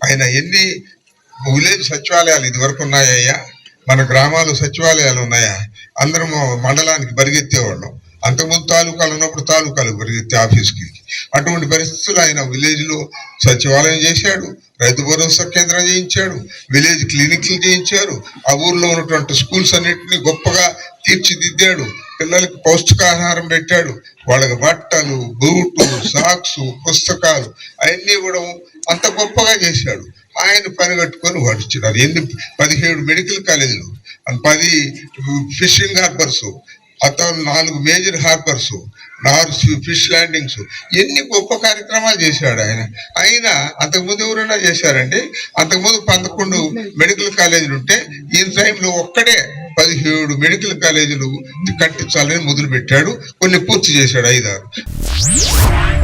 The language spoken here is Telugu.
ఆయన ఎన్ని విలేజ్ సచివాలయాలు ఇది వరకు ఉన్నాయ్యా? మన గ్రామాలు సచివాలయాలు ఉన్నాయా? అందరం మండలానికి పరిగెత్తేవాళ్ళం. అంతకుముందు తాలూకాలు ఉన్నప్పుడు తాలూకాలు పరిగెత్తే ఆఫీస్కి. అటువంటి పరిస్థితులు ఆయన విలేజ్ లో సచివాలయం చేశాడు, రైతు భరోసా కేంద్రం చేయించాడు, విలేజ్ క్లినిక్లు చేయించారు, ఆ ఊర్లో ఉన్నటువంటి స్కూల్స్ అన్నింటినీ గొప్పగా తీర్చిదిద్దాడు, పిల్లలకి పౌష్టికాహారం పెట్టాడు, వాళ్ళకి బట్టలు, బూట్లు, సాక్స్, పుస్తకాలు అవన్నీ ఇవ్వడం అంత గొప్పగా చేశాడు. ఆయన పని కట్టుకొని వాడిచ్చినారు. 17 మెడికల్ కాలేజీలు, 10 ఫిషింగ్ హార్బర్స్, అతను 4 మేజర్ హార్బర్స్, 6 ఫిష్ ల్యాండింగ్స్, ఎన్ని గొప్ప కార్యక్రమాలు చేశాడు ఆయన. అయినా అంతకుముందు ఎవరైనా చేశారండి? అంతకుముందు 11 మెడికల్ కాలేజీలు ఉంటే ఈ టైంలో ఒక్కడే 17 మెడికల్ కాలేజీలు కట్టించాలని మొదలు పెట్టాడు. కొన్ని పూర్తి చేశాడు, 5, 6.